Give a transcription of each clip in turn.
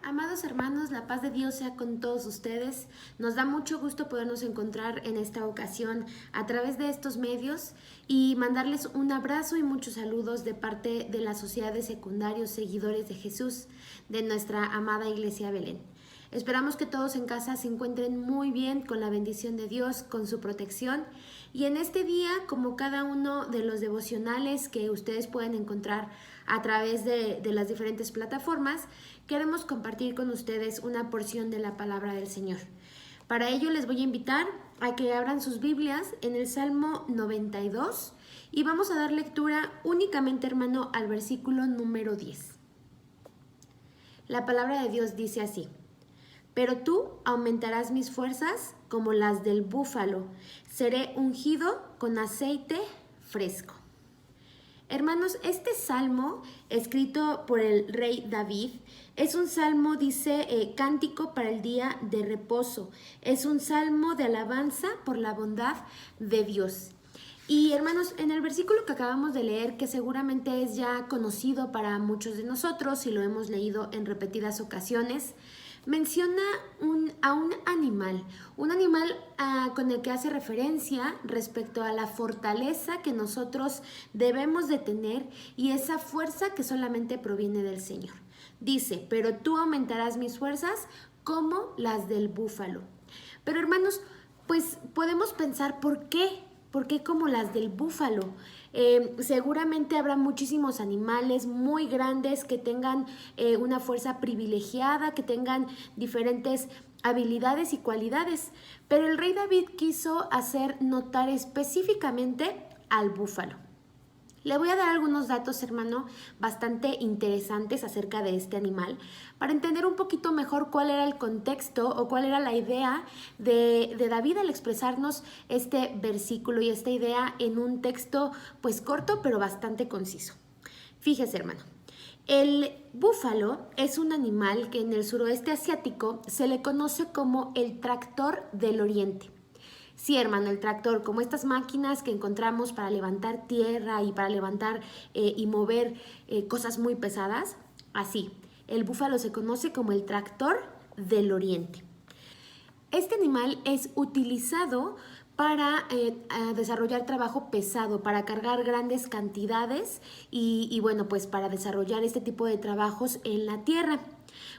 Amados hermanos, la paz de Dios sea con todos ustedes. Nos da mucho gusto podernos encontrar en esta ocasión a través de estos medios y mandarles un abrazo y muchos saludos de parte de la Sociedad de Secundarios Seguidores de Jesús de nuestra amada Iglesia Belén. Esperamos que todos en casa se encuentren muy bien con la bendición de Dios, con su protección. Y en este día, como cada uno de los devocionales que ustedes pueden encontrar a través de las diferentes plataformas, queremos compartir con ustedes una porción de la palabra del Señor. Para ello les voy a invitar a que abran sus Biblias en el Salmo 92 y vamos a dar lectura únicamente, hermano, al versículo número 10. La palabra de Dios dice así: Pero tú aumentarás mis fuerzas como las del búfalo, seré ungido con aceite fresco. Hermanos, este salmo, escrito por el rey David, es un salmo, dice, cántico para el día de reposo. Es un salmo de alabanza por la bondad de Dios. Y hermanos, en el versículo que acabamos de leer, que seguramente es ya conocido para muchos de nosotros y lo hemos leído en repetidas ocasiones, menciona a un animal con el que hace referencia respecto a la fortaleza que nosotros debemos de tener y esa fuerza que solamente proviene del Señor. Dice, pero tú aumentarás mis fuerzas como las del búfalo. Pero hermanos, pues podemos pensar, ¿por qué? ¿Por qué como las del búfalo? Seguramente habrá muchísimos animales muy grandes que tengan una fuerza privilegiada, que tengan diferentes habilidades y cualidades, pero el rey David quiso hacer notar específicamente al búfalo. Le voy a dar algunos datos, hermano, bastante interesantes acerca de este animal para entender un poquito mejor cuál era el contexto o cuál era la idea de David al expresarnos este versículo y esta idea en un texto pues corto pero bastante conciso. Fíjese, hermano. El búfalo es un animal que en el suroeste asiático se le conoce como el tractor del oriente. Sí, hermano, el tractor, como estas máquinas que encontramos para levantar tierra y para levantar y mover cosas muy pesadas, así, el búfalo se conoce como el tractor del oriente. Este animal es utilizado para desarrollar trabajo pesado, para cargar grandes cantidades y bueno, pues para desarrollar este tipo de trabajos en la tierra.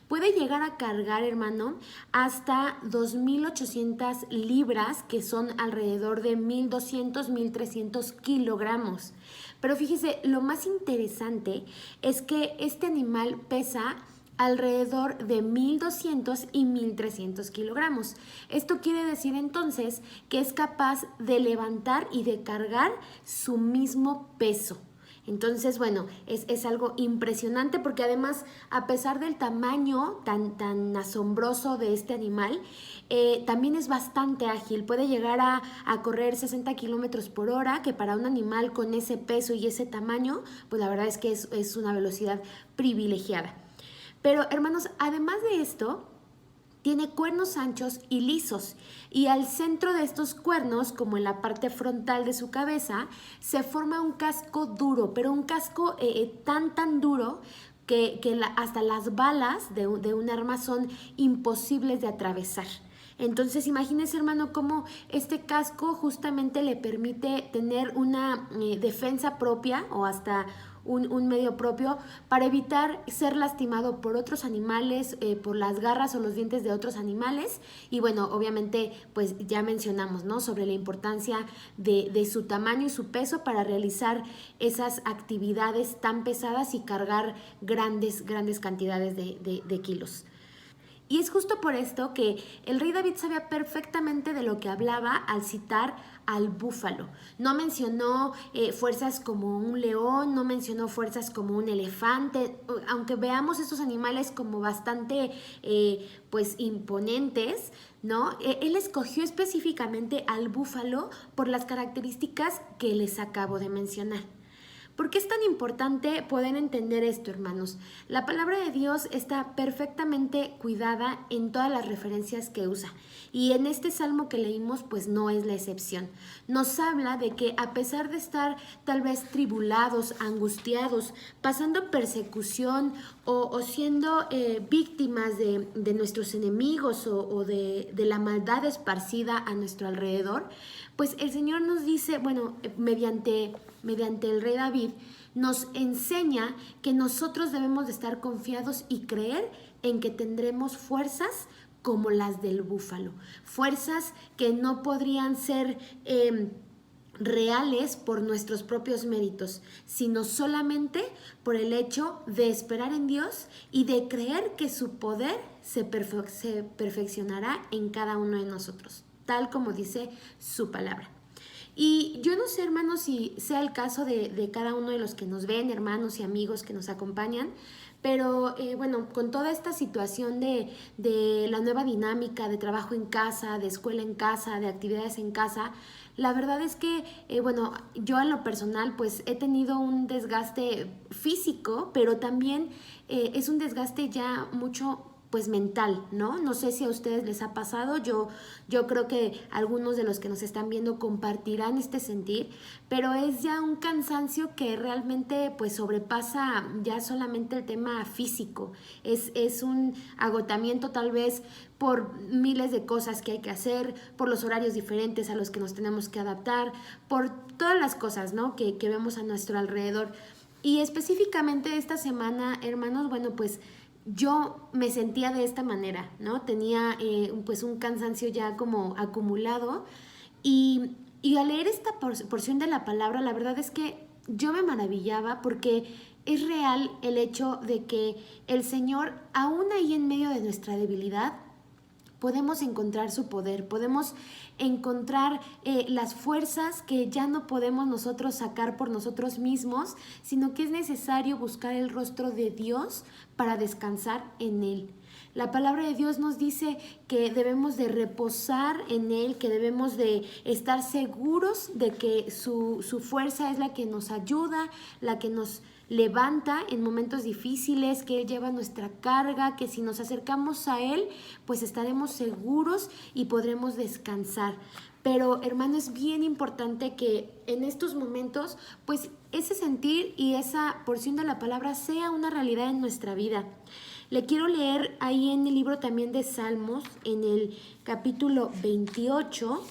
Puede llegar a cargar, hermano, hasta 2.800 libras, que son alrededor de 1.200, 1.300 kilogramos. Pero fíjese, lo más interesante es que este animal pesa alrededor de 1.200 y 1.300 kilogramos. Esto quiere decir entonces que es capaz de levantar y de cargar su mismo peso. Entonces, bueno, es algo impresionante porque además, a pesar del tamaño tan asombroso de este animal, también es bastante ágil. Puede llegar a correr 60 kilómetros por hora, que para un animal con ese peso y ese tamaño, pues la verdad es que es una velocidad privilegiada. Pero, hermanos, además de esto, tiene cuernos anchos y lisos, y al centro de estos cuernos, como en la parte frontal de su cabeza, se forma un casco duro, pero un casco tan duro que hasta las balas de un arma son imposibles de atravesar. Entonces, imagínense, hermano, cómo este casco justamente le permite tener una defensa propia o hasta un medio propio para evitar ser lastimado por otros animales, por las garras o los dientes de otros animales. Y bueno, obviamente, pues ya mencionamos, ¿no?, sobre la importancia de su tamaño y su peso para realizar esas actividades tan pesadas y cargar grandes cantidades de kilos. Y es justo por esto que el rey David sabía perfectamente de lo que hablaba al citar al búfalo. No mencionó fuerzas como un león, no mencionó fuerzas como un elefante, aunque veamos estos animales como bastante pues imponentes, ¿no? Él escogió específicamente al búfalo por las características que les acabo de mencionar. ¿Por qué es tan importante poder entender esto, hermanos? La palabra de Dios está perfectamente cuidada en todas las referencias que usa. Y en este salmo que leímos, pues no es la excepción. Nos habla de que a pesar de estar tal vez tribulados, angustiados, pasando persecución o siendo víctimas de nuestros enemigos o de la maldad esparcida a nuestro alrededor, pues el Señor nos dice, bueno, mediante el rey David, nos enseña que nosotros debemos de estar confiados y creer en que tendremos fuerzas como las del búfalo, fuerzas que no podrían ser reales por nuestros propios méritos, sino solamente por el hecho de esperar en Dios y de creer que su poder se perfeccionará en cada uno de nosotros, tal como dice su palabra. Y yo no sé, hermanos, si sea el caso de cada uno de los que nos ven, hermanos y amigos que nos acompañan, pero bueno, con toda esta situación de la nueva dinámica de trabajo en casa, de escuela en casa, de actividades en casa, la verdad es que, bueno, yo en lo personal pues he tenido un desgaste físico, pero también es un desgaste ya mucho pues mental, ¿no? No sé si a ustedes les ha pasado, yo creo que algunos de los que nos están viendo compartirán este sentir, pero es ya un cansancio que realmente pues sobrepasa ya solamente el tema físico, es un agotamiento tal vez por miles de cosas que hay que hacer, por los horarios diferentes a los que nos tenemos que adaptar, por todas las cosas, ¿no? que vemos a nuestro alrededor. Y específicamente esta semana, hermanos, bueno, pues yo me sentía de esta manera, ¿no? Tenía pues un cansancio ya como acumulado y al leer esta porción de la palabra, la verdad es que yo me maravillaba porque es real el hecho de que el Señor, aún ahí en medio de nuestra debilidad, podemos encontrar su poder, podemos encontrar las fuerzas que ya no podemos nosotros sacar por nosotros mismos, sino que es necesario buscar el rostro de Dios para descansar en Él. La palabra de Dios nos dice que debemos de reposar en Él, que debemos de estar seguros de que su fuerza es la que nos ayuda, la que nos levanta en momentos difíciles, que Él lleva nuestra carga, que si nos acercamos a Él, pues estaremos seguros y podremos descansar. Pero, hermano, es bien importante que en estos momentos, pues ese sentir y esa porción de la palabra sea una realidad en nuestra vida. Le quiero leer ahí en el libro también de Salmos, en el capítulo 28,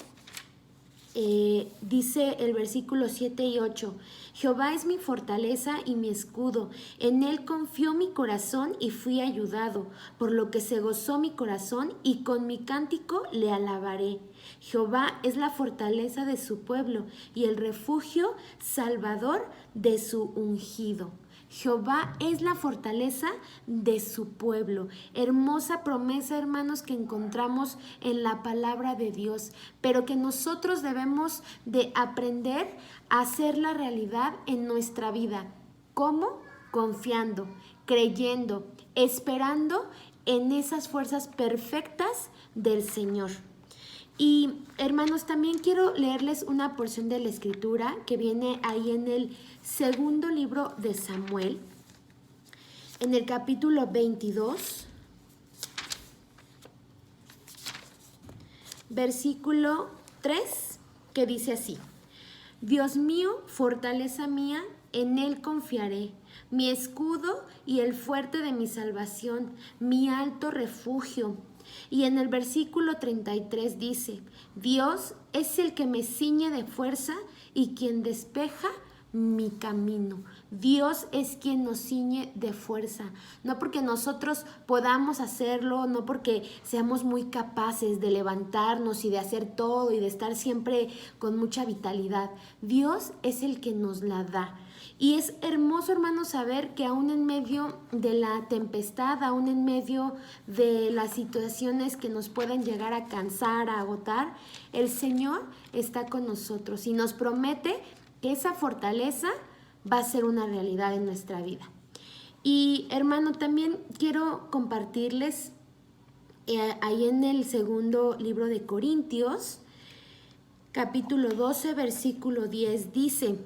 dice el versículo 7 y 8, Jehová es mi fortaleza y mi escudo, en él confió mi corazón y fui ayudado, por lo que se gozó mi corazón y con mi cántico le alabaré. Jehová es la fortaleza de su pueblo y el refugio salvador de su ungido. Jehová es la fortaleza de su pueblo. Hermosa promesa, hermanos, que encontramos en la palabra de Dios, pero que nosotros debemos de aprender a hacer la realidad en nuestra vida. ¿Cómo? Confiando, creyendo, esperando en esas fuerzas perfectas del Señor. Y hermanos, también quiero leerles una porción de la escritura que viene ahí en el segundo libro de Samuel, en el capítulo 22, versículo 3, que dice así: Dios mío, fortaleza mía, en él confiaré, mi escudo y el fuerte de mi salvación, mi alto refugio. Y en el versículo 33 dice, Dios es el que me ciñe de fuerza y quien despeja mi camino. Dios es quien nos ciñe de fuerza, no porque nosotros podamos hacerlo, no porque seamos muy capaces de levantarnos y de hacer todo y de estar siempre con mucha vitalidad. Dios es el que nos la da. Y es hermoso, hermanos, saber que aún en medio de la tempestad, aún en medio de las situaciones que nos pueden llegar a cansar, a agotar, el Señor está con nosotros y nos promete que esa fortaleza va a ser una realidad en nuestra vida. Y hermano, también quiero compartirles ahí en el segundo libro de Corintios, capítulo 12, versículo 10, dice,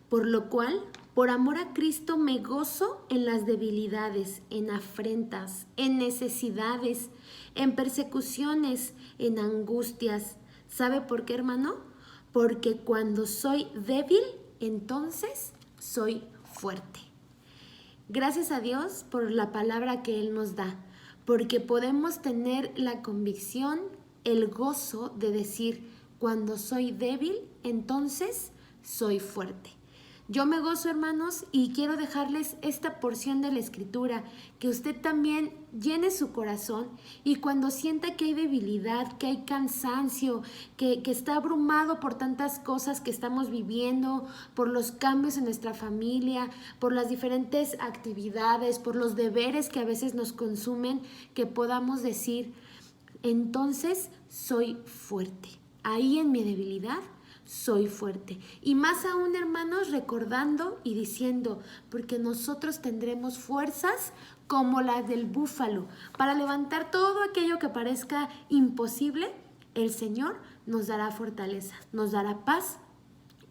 por lo cual, Por amor a Cristo me gozo en las debilidades, en afrentas, en necesidades, en persecuciones, en angustias. ¿Sabe por qué, hermano? Porque cuando soy débil, entonces soy fuerte. Gracias a Dios por la palabra que Él nos da, porque podemos tener la convicción, el gozo de decir, cuando soy débil, entonces soy fuerte. Yo me gozo, hermanos, y quiero dejarles esta porción de la Escritura, que usted también llene su corazón y cuando sienta que hay debilidad, que hay cansancio, que está abrumado por tantas cosas que estamos viviendo, por los cambios en nuestra familia, por las diferentes actividades, por los deberes que a veces nos consumen, que podamos decir, entonces soy fuerte. Ahí en mi debilidad soy fuerte. Y más aún, hermanos, recordando y diciendo, porque nosotros tendremos fuerzas como las del búfalo. Para levantar todo aquello que parezca imposible, el Señor nos dará fortaleza, nos dará paz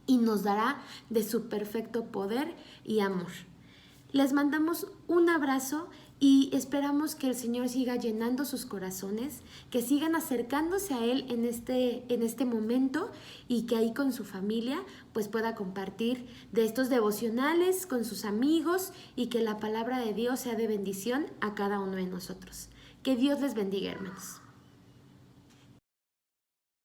y nos dará de su perfecto poder y amor. Les mandamos un abrazo y esperamos que el Señor siga llenando sus corazones, que sigan acercándose a Él en este momento y que ahí con su familia pues pueda compartir de estos devocionales con sus amigos y que la palabra de Dios sea de bendición a cada uno de nosotros. Que Dios les bendiga, hermanos.